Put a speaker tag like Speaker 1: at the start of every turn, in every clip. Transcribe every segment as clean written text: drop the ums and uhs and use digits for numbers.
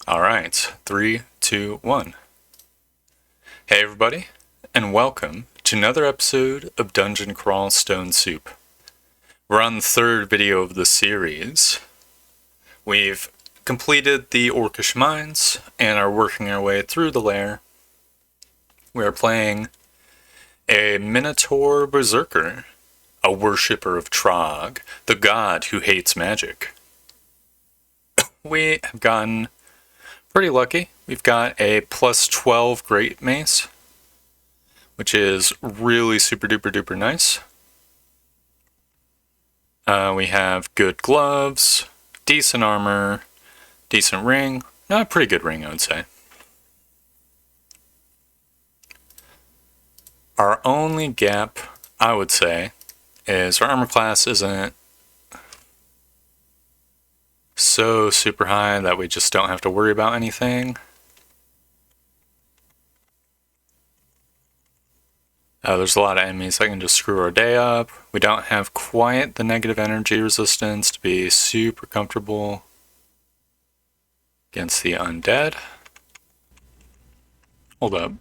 Speaker 1: Alright, 3, 2, 1. Hey everybody, and welcome to another episode of Dungeon Crawl Stone Soup. We're on the third video of the series. We've completed the Orcish Mines and are working our way through the lair. We are playing a Minotaur Berserker, a worshipper of Trog, the god who hates magic. We have gotten pretty lucky. We've got a plus 12 Great Mace, which is really super duper duper nice. We have good gloves, decent armor, decent ring. Not a pretty good ring, I would say. Our only gap, I would say, is our armor class isn't so super high that we just don't have to worry about anything. There's a lot of enemies that can just screw our day up. We don't have quite the negative energy resistance to be super comfortable against the undead. Hold up.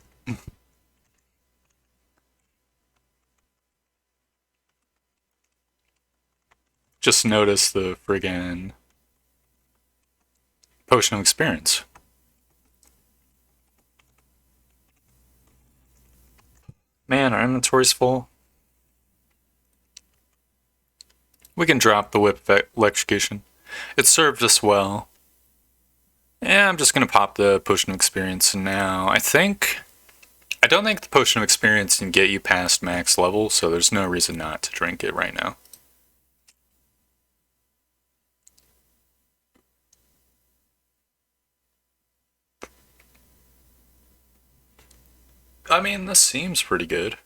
Speaker 1: Just notice the friggin' potion of experience. Man, our inventory's full. We can drop the whip electrocution. It served us well. Yeah, I'm just gonna pop the potion of experience now. I don't think the potion of experience can get you past max level, so there's no reason not to drink it right now. I mean, this seems pretty good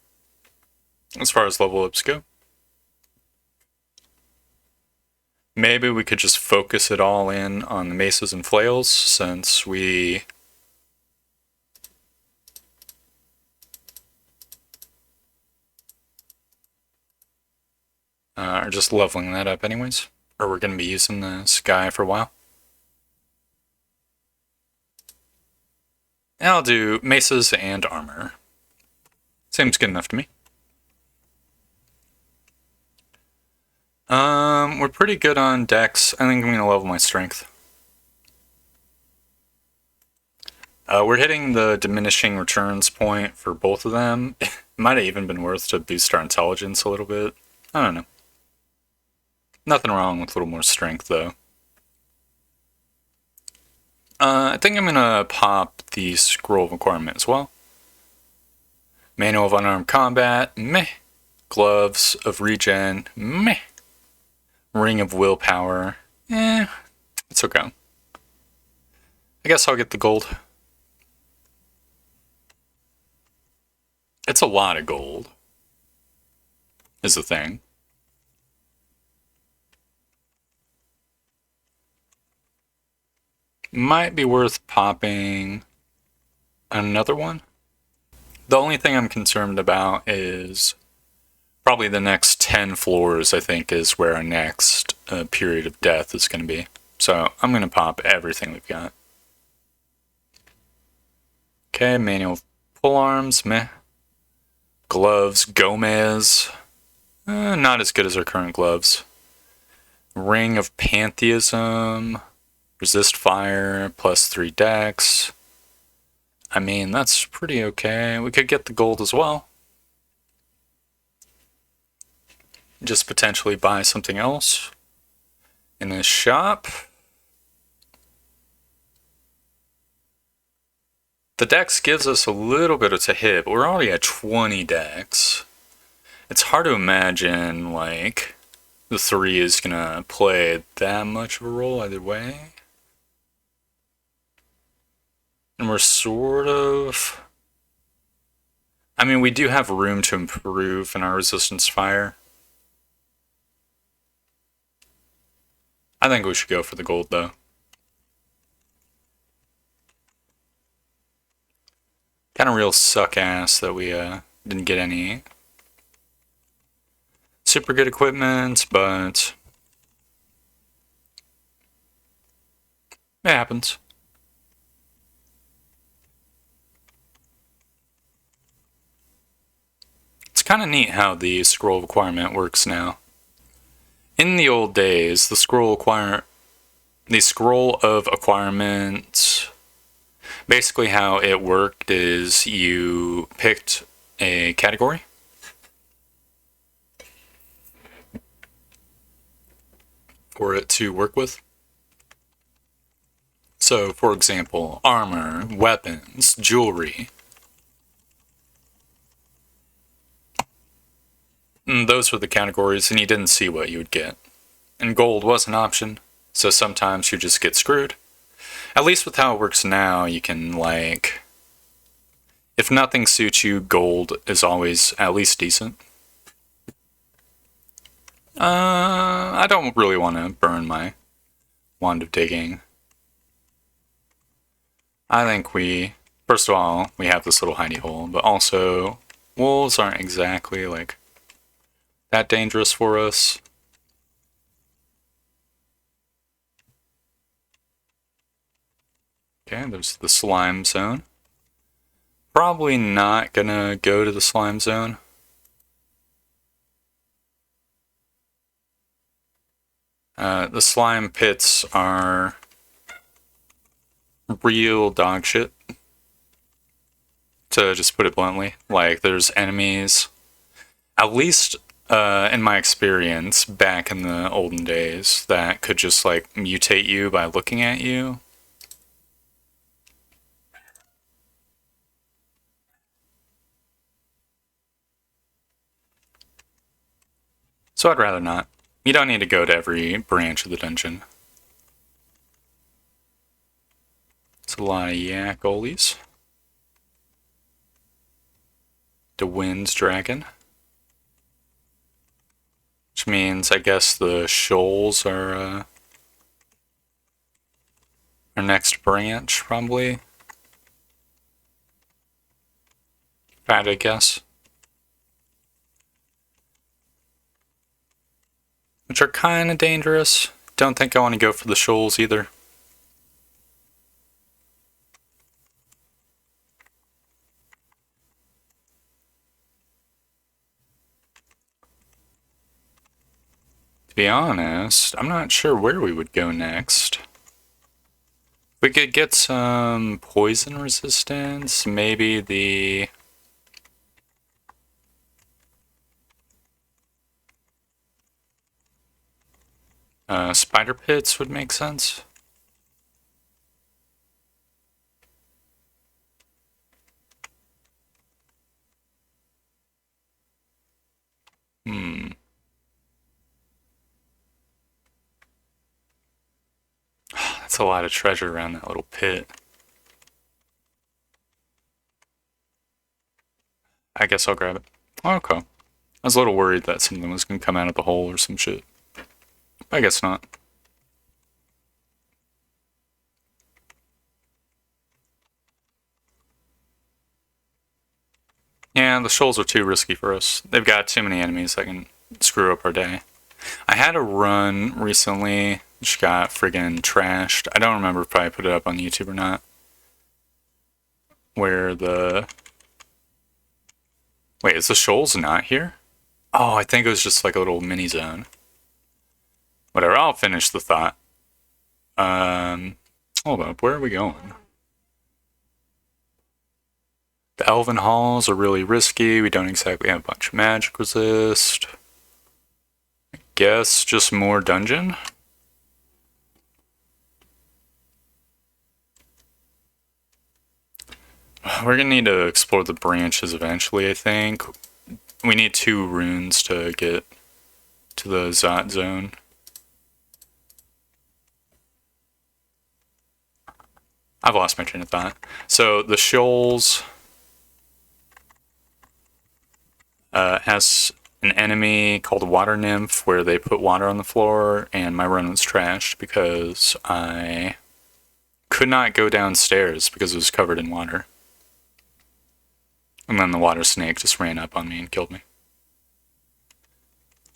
Speaker 1: as far as level ups go. Maybe we could just focus it all in on the maces and flails since we are just leveling that up anyways. Or we're going to be using this guy for a while. And I'll do maces and armor. Seems good enough to me. We're pretty good on dex. I think I'm going to level my strength. We're hitting the diminishing returns point for both of them. It might have even been worth to boost our intelligence a little bit. I don't know. Nothing wrong with a little more strength, though. I think I'm going to pop the Scroll of Acquirement as well. Manual of Unarmed Combat, meh. Gloves of Regen, meh. Ring of Willpower, it's okay. I guess I'll get the gold. It's a lot of gold, is the thing. Might be worth popping another one. The only thing I'm concerned about is probably the next 10 floors, I think, is where our next period of death is going to be. So I'm going to pop everything we've got. Okay, manual pull arms, meh. Gloves, Gomez. Not as good as our current gloves. Ring of Pantheism. Resist fire, plus 3 dex. I mean, that's pretty okay. We could get the gold as well. Just potentially buy something else in this shop. The dex gives us a little bit to hit, but we're already at 20 dex. It's hard to imagine, like, the 3 is gonna play that much of a role either way. And we're sort of... I mean, we do have room to improve in our resistance fire. I think we should go for the gold, though. Kind of real suck-ass that we didn't get any super good equipment, but it happens. kind of neat how the scroll of acquirement works now. In the old days, the scroll of acquirement, basically how it worked is you picked a category. For it to work with. So, for example, armor, weapons, jewelry. And those were the categories, and you didn't see what you would get. And gold was an option, so sometimes you just get screwed. At least with how it works now, you can, like, if nothing suits you, gold is always at least decent. I don't really want to burn my wand of digging. I think first of all, we have this little hidey hole, but also, wolves aren't exactly, like, that dangerous for us. Okay, there's the slime zone. Probably not gonna go to the slime zone. The slime pits are real dog shit, to just put it bluntly. Like, there's enemies, at least in my experience back in the olden days, that could just like mutate you by looking at you. So I'd rather not. You don't need to go to every branch of the dungeon. It's a lot of yak-olies. The Wind's Dragon. Which means, I guess, the shoals are our next branch, probably. If I had to guess. Which are kind of dangerous. Don't think I want to go for the shoals either. To be honest, I'm not sure where we would go next. We could get some poison resistance, maybe the... spider pits would make sense. That's a lot of treasure around that little pit. I guess I'll grab it. Okay. I was a little worried that something was going to come out of the hole or some shit. I guess not. Yeah, the shoals are too risky for us. They've got too many enemies that can screw up our day. I had a run recently which got friggin' trashed. I don't remember if I put it up on YouTube or not. Where the... Wait, is the shoals not here? Oh, I think it was just like a little mini zone. Whatever, I'll finish the thought. Hold up, where are we going? The Elven halls are really risky. We don't exactly have a bunch of magic resist. I guess just more dungeon? We're gonna need to explore the branches eventually, I think. We need 2 runes to get to the Zot zone. I've lost my train of thought. So the shoals has an enemy called a water nymph where they put water on the floor, and my run was trashed because I could not go downstairs because it was covered in water. And then the water snake just ran up on me and killed me.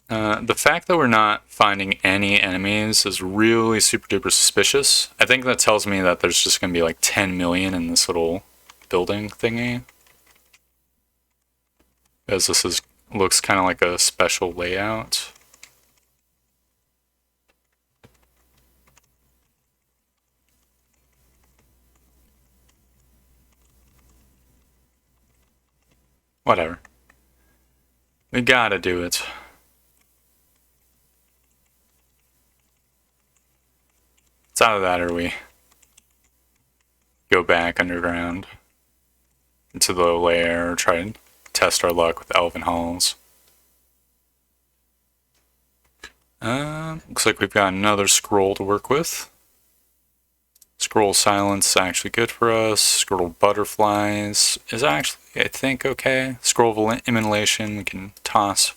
Speaker 1: The fact that we're not finding any enemies is really super duper suspicious. I think that tells me that there's just going to be like 10 million in this little building thingy. Because this is looks kind of like a special layout. Whatever. We gotta do it. It's out of that or we go back underground into the lair, try and test our luck with Elven halls. Looks like we've got another scroll to work with. Scroll silence is actually good for us. Scroll butterflies is actually, I think, okay. Scroll of immolation we can toss.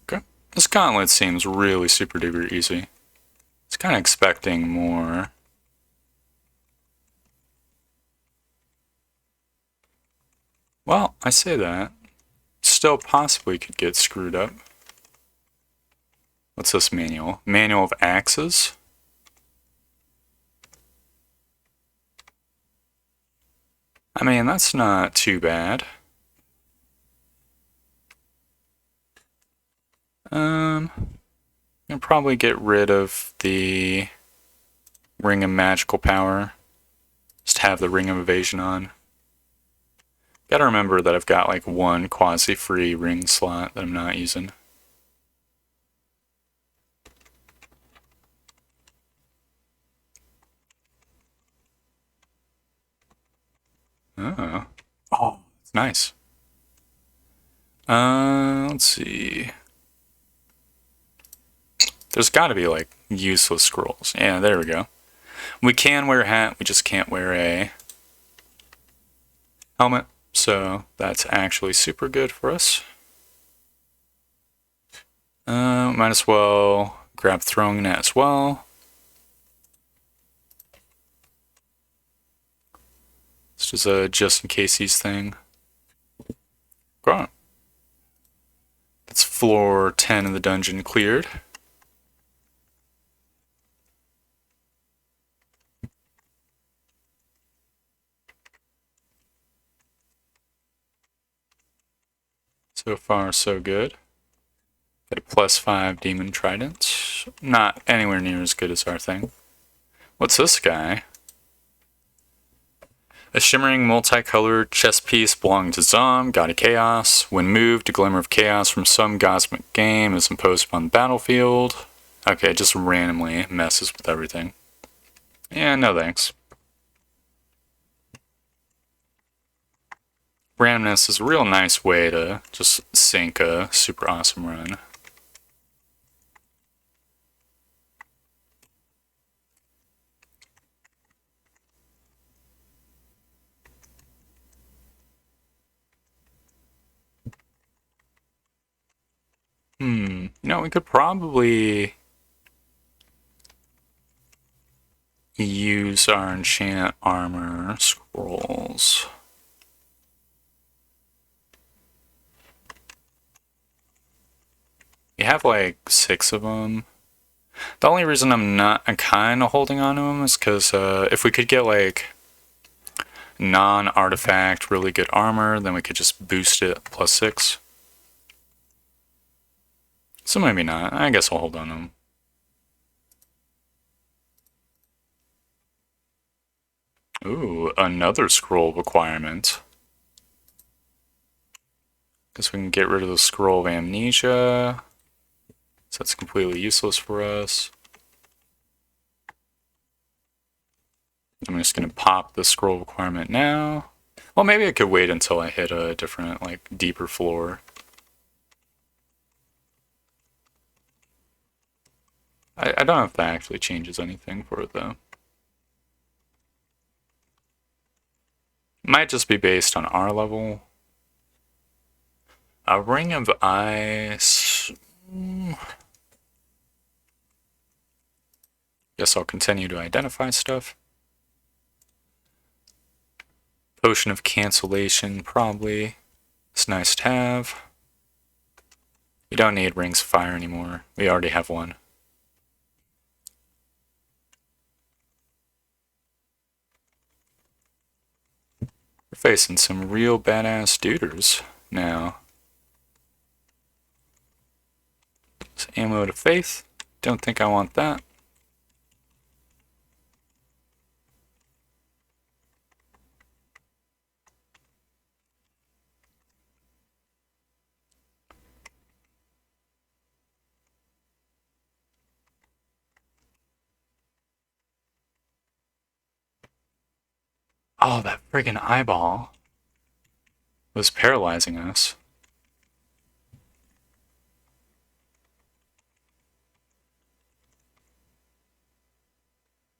Speaker 1: Okay. This gauntlet seems really super duper easy. I was kind of expecting more. Well, I say that. Still possibly could get screwed up. What's this manual? Manual of axes? I mean, that's not too bad. I'll probably get rid of the Ring of Magical Power. Just have the Ring of Evasion on. Gotta remember that I've got like one quasi-free ring slot that I'm not using. Oh, it's nice. Let's see. There's got to be like useless scrolls. Yeah, there we go. We can wear a hat, we just can't wear a helmet. So that's actually super good for us. Might as well grab throwing net as well. This is a just in caseies thing. Go on. That's floor 10 of the dungeon cleared. So far, so good. Got a +5 Demon Trident. Not anywhere near as good as our thing. What's this guy? A shimmering multicolored chess piece belonging to Zom, God of Chaos. When moved, a glimmer of chaos from some cosmic game is imposed upon the battlefield. Okay, it just randomly messes with everything. Yeah, no thanks. Randomness is a real nice way to just sink a super awesome run. You know, we could probably use our enchant armor scrolls. We have like 6 of them. The only reason I'm kind of holding on to them is because if we could get like non-artifact really good armor, then we could just boost it +6. So maybe not. I guess I'll hold on to them. Ooh, another scroll requirement. Guess we can get rid of the scroll of amnesia. So that's completely useless for us. I'm just gonna pop the scroll requirement now. Well, maybe I could wait until I hit a different, like, deeper floor. I don't know if that actually changes anything for it, though. Might just be based on our level. A ring of ice. Guess I'll continue to identify stuff. Potion of cancellation, probably. It's nice to have. We don't need rings of fire anymore. We already have one. We're facing some real badass duders now. It's ammo to faith. Don't think I want that. Oh, that friggin' eyeball was paralyzing us.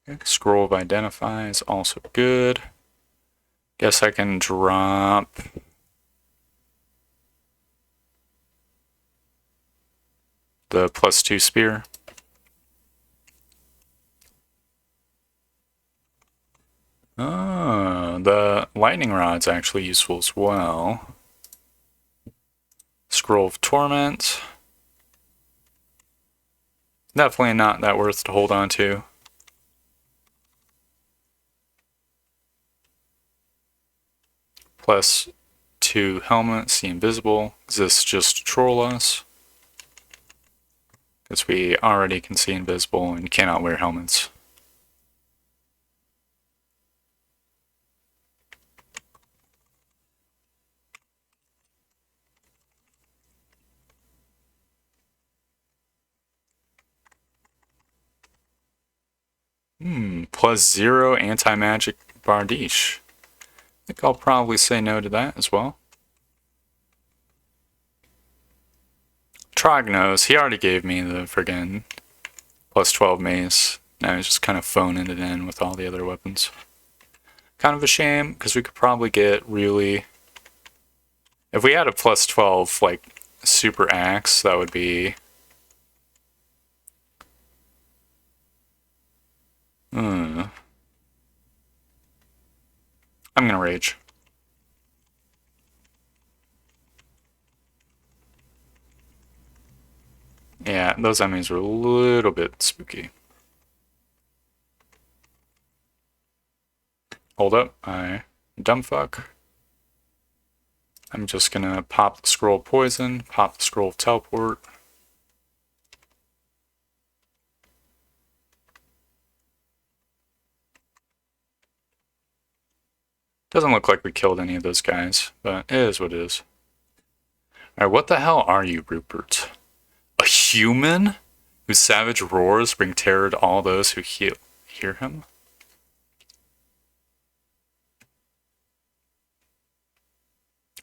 Speaker 1: Okay, scroll of identify is also good. Guess I can drop the +2 spear. Oh, the lightning rod's actually useful as well. Scroll of Torment. Definitely not that worth to hold on to. +2 helmet, see invisible. Is this just to troll us? Because we already can see invisible and cannot wear helmets. +0 anti-magic Bardiche. I think I'll probably say no to that as well. Trognos, he already gave me the friggin' +12 mace. Now he's just kind of phoning it in with all the other weapons. Kind of a shame, because we could probably get really... If we had a +12, like, super axe, that would be... I'm gonna rage. Yeah, those enemies were a little bit spooky. Hold up, dumb fuck. I'm just gonna pop the scroll of poison, pop the scroll of teleport. Doesn't look like we killed any of those guys, but it is what it is. Alright, what the hell are you, Rupert? A human? Whose savage roars bring terror to all those who hear him?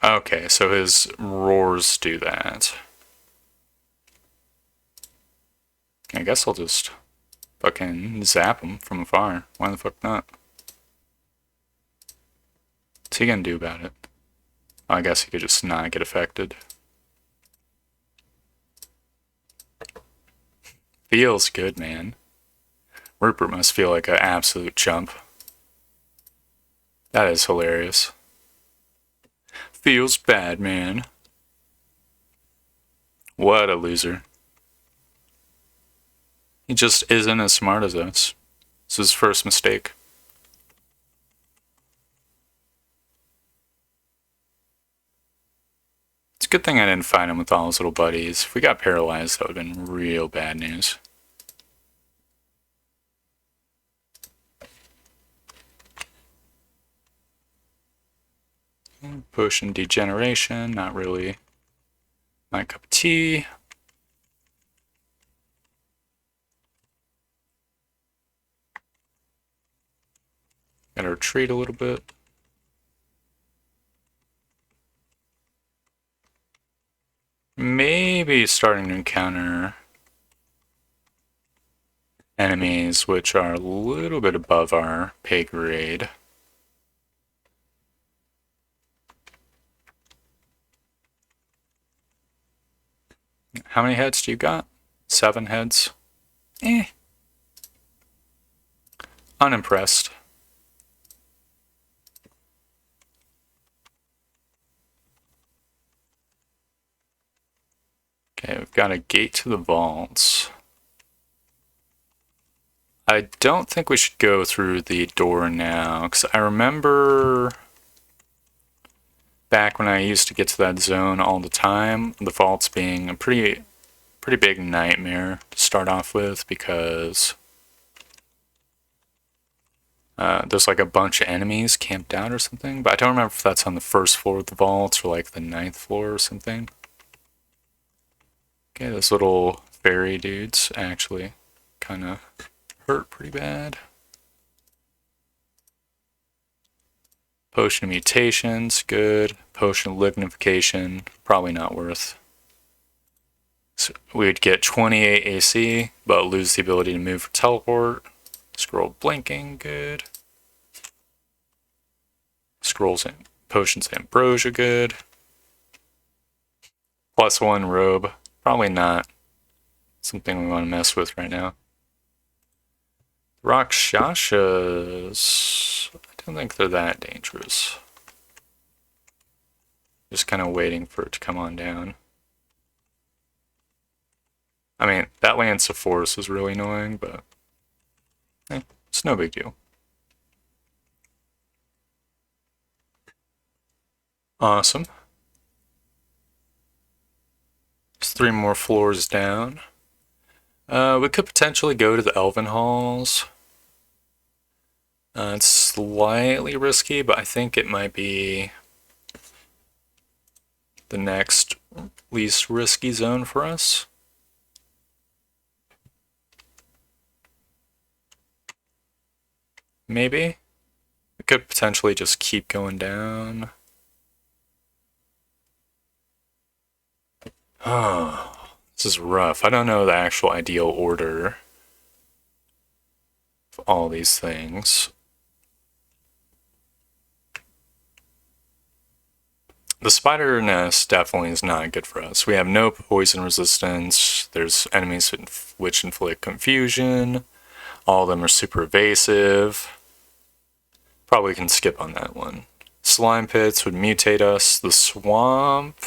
Speaker 1: Okay, so his roars do that. I guess I'll just fucking zap him from afar. Why the fuck not? What's he gonna do about it? I guess he could just not get affected. Feels good, man. Rupert must feel like an absolute chump. That is hilarious. Feels bad, man. What a loser. He just isn't as smart as us. It's his first mistake. It's a good thing I didn't fight him with all his little buddies. If we got paralyzed, that would have been real bad news. Potion degeneration, not really my cup of tea. Gotta retreat a little bit. Maybe starting to encounter enemies which are a little bit above our pay grade. How many heads do you got? 7 heads? Unimpressed. Okay, we've got a gate to the vaults. I don't think we should go through the door now, because I remember back when I used to get to that zone all the time, the vaults being a pretty big nightmare to start off with because there's like a bunch of enemies camped out or something, but I don't remember if that's on the first floor of the vaults or like the 9th floor or something. Okay, those little fairy dudes actually kind of hurt pretty bad. Potion of mutations, good. Potion of lignification, probably not worth. So we'd get 28 AC, but lose the ability to move or teleport. Scroll blinking, good. Scrolls and potions ambrosia, good. +1 robe, probably not something we want to mess with right now. Rakshasas, I don't think they're that dangerous. Just kind of waiting for it to come on down. I mean, that Lance of Force is really annoying, but it's no big deal. Awesome. There's 3 more floors down. We could potentially go to the Elven halls. It's slightly risky, but I think it might be the next least risky zone for us. Maybe. We could potentially just keep going down. Oh, this is rough. I don't know the actual ideal order of all these things. The spider nest definitely is not good for us. We have no poison resistance. There's enemies which inflict confusion. All of them are super evasive. Probably can skip on that one. Slime pits would mutate us. The swamp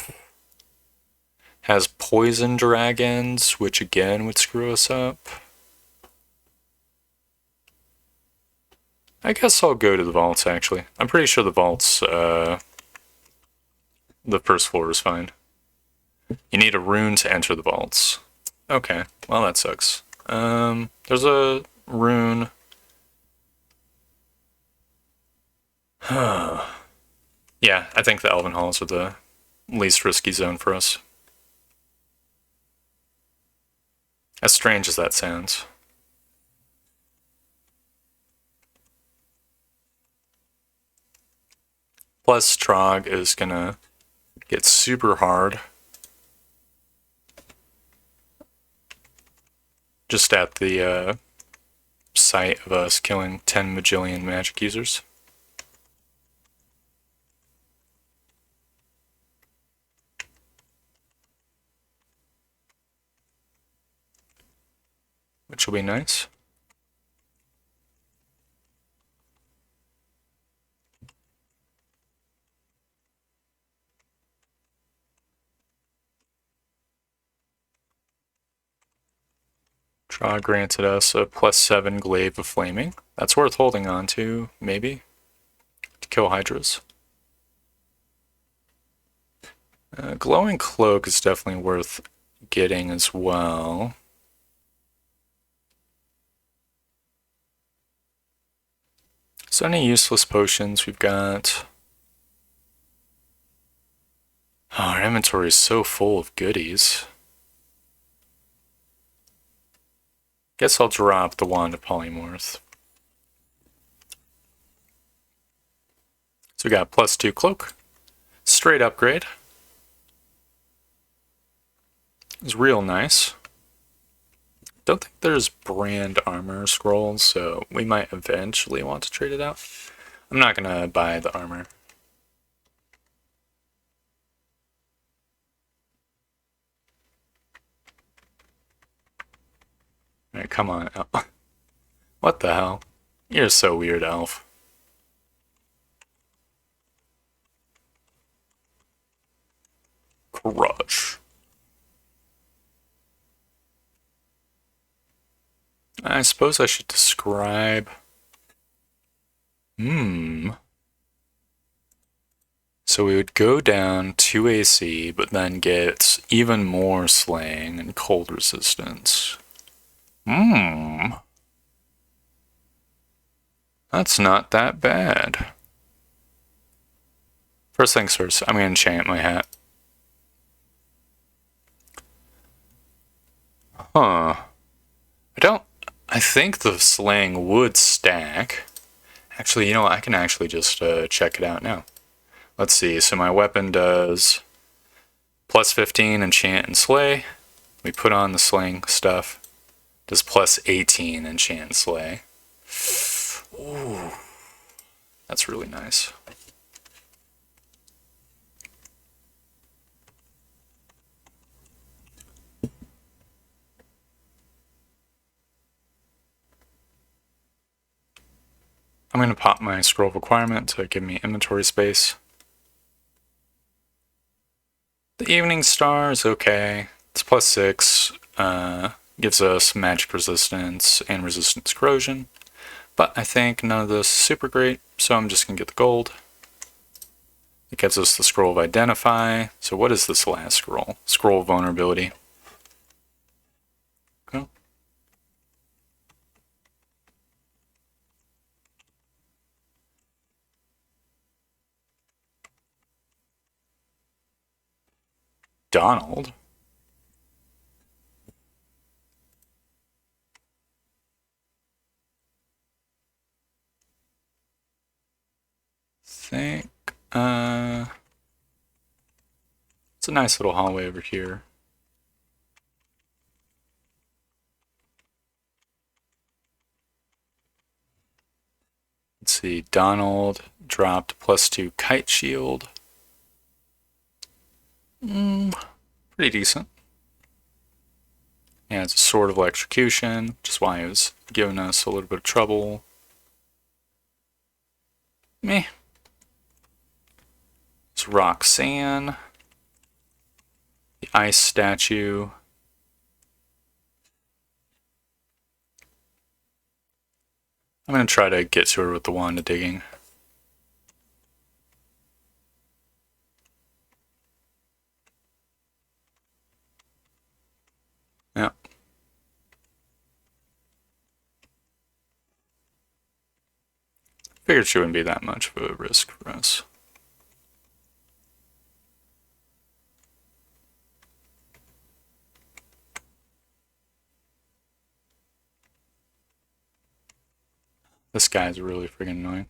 Speaker 1: has poison dragons, which again would screw us up. I guess I'll go to the vaults, actually. I'm pretty sure the vaults, the first floor is fine. You need a rune to enter the vaults. Okay, well that sucks. There's a rune. Yeah, I think the Elven halls are the least risky zone for us. As strange as that sounds. Plus, Trog is gonna get super hard. Just at the sight of us killing 10 majillion magic users. Which will be nice. Draw granted us a +7 glaive of flaming. That's worth holding on to, maybe, to kill hydras. Glowing cloak is definitely worth getting as well. So any useless potions we've got? Oh, our inventory is so full of goodies. Guess I'll drop the Wand of Polymorph. So we got +2 cloak. Straight upgrade. It's real nice. Don't think there's brand armor scrolls, so we might eventually want to trade it out. I'm not gonna buy the armor. Alright, come on. What the hell? You're so weird, Elf. Crush. I suppose I should describe... So we would go down 2 AC, but then get even more slaying and cold resistance. That's not that bad. First things first, I'm going to enchant my hat. I think the slaying would stack. Actually, you know what? I can actually just check it out now. Let's see. So my weapon does plus 15 enchant and slay. We put on the slaying stuff. Does plus 18 enchant and slay. Ooh, that's really nice. I'm going to pop my scroll requirement to give me inventory space. The Evening Star is okay. It's plus 6. Gives us magic resistance and resistance corrosion. But I think none of this is super great, so I'm just going to get the gold. It gets us the Scroll of Identify. So what is this last scroll? Scroll of Vulnerability. Okay. Donald? Think, it's a nice little hallway over here. Let's see, Donald dropped plus 2 kite shield. Pretty decent. Yeah, it's a sword of electrocution, which is why it was giving us a little bit of trouble. Meh. It's Roxanne. The ice statue. I'm going to try to get to her with the wand of digging. Yeah. Figured she wouldn't be that much of a risk for us. This guy's really freaking annoying.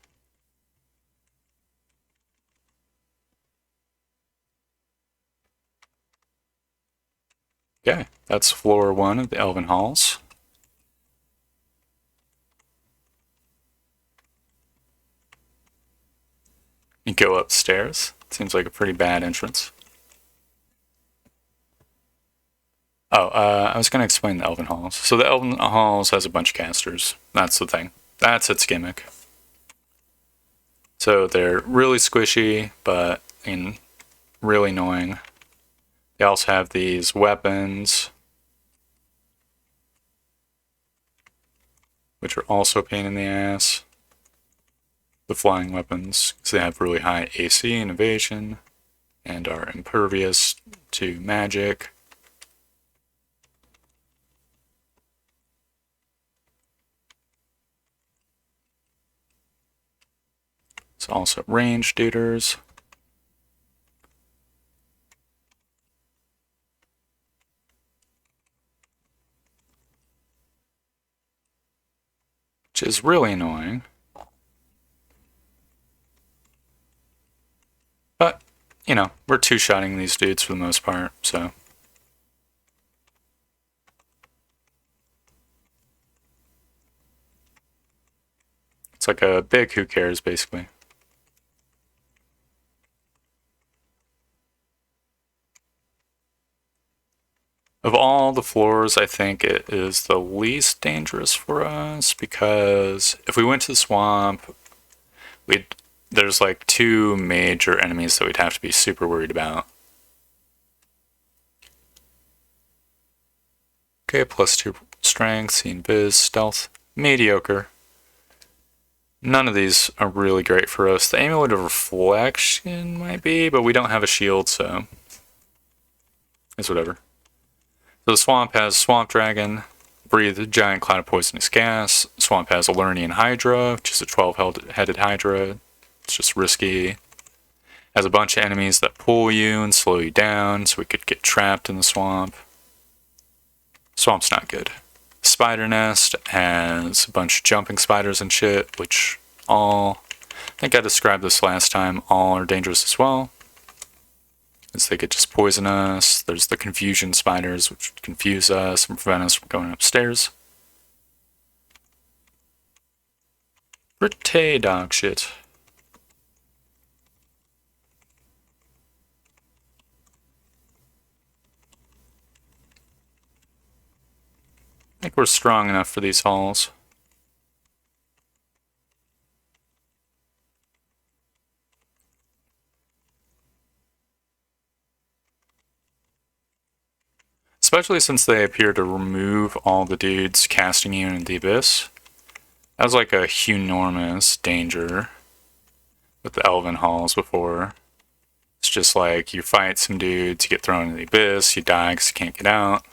Speaker 1: Okay, that's floor 1 of the Elven Halls. You go upstairs. Seems like a pretty bad entrance. Oh, I was going to explain the Elven Halls. So the Elven Halls has a bunch of casters. That's the thing. That's its gimmick. So they're really squishy, but really annoying. They also have these weapons, which are also a pain in the ass. The flying weapons, because they have really high AC and evasion, and are impervious to magic. It's also ranged dudes. Which is really annoying. But, you know, we're two-shotting these dudes for the most part, so. It's like a big who cares, basically. Of all the floors, I think it is the least dangerous for us, because if we went to the swamp, there's like 2 major enemies that we'd have to be super worried about. Okay, plus 2 strength, see invis, stealth, mediocre. None of these are really great for us. The Amulet of Reflection might be, but we don't have a shield, so it's whatever. So the swamp has Swamp Dragon, Breathe a giant cloud of poisonous gas. Swamp has a Lernian Hydra, which is a 12-headed Hydra. It's just risky. Has a bunch of enemies that pull you and slow you down, so we could get trapped in the swamp. Swamp's not good. Spider Nest has a bunch of jumping spiders and shit, which all, I think I described this last time, all are dangerous as well, as they could just poison us. There's the confusion spiders, which confuse us and prevent us from going upstairs. Pretty dog shit. I think we're strong enough for these halls. Especially since they appear to remove all the dudes casting you into the abyss. That was like a enormous danger with the Elven halls before. It's just like you fight some dudes, you get thrown into the abyss, you die because you can't get out.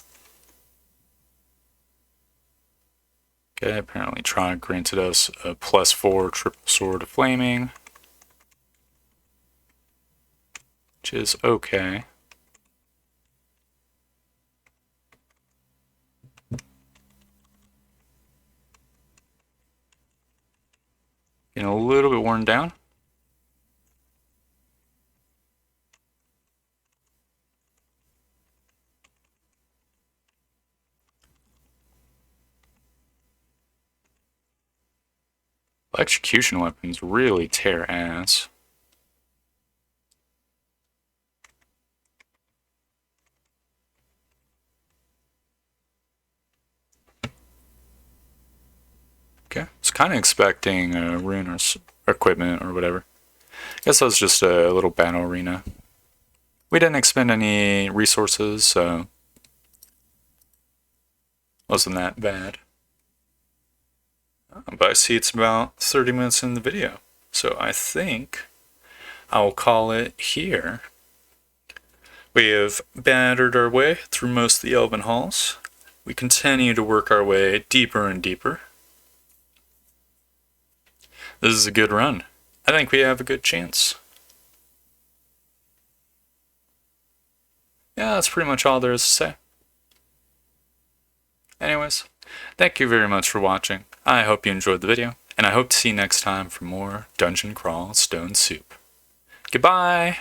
Speaker 1: Okay, apparently Trog granted us a +4 triple sword of flaming, which is okay. Getting a little bit worn down. Execution weapons really tear ass. Okay, I was kind of expecting a rune or equipment or whatever. I guess that was just a little battle arena. We didn't expend any resources, so wasn't that bad. But I see it's about 30 minutes in the video, so I think I'll call it here. We have battered our way through most of the Elven halls. We continue to work our way deeper and deeper. This is a good run. I think we have a good chance. Yeah, that's pretty much all there is to say. Anyways, thank you very much for watching. I hope you enjoyed the video, and I hope to see you next time for more Dungeon Crawl Stone Soup. Goodbye!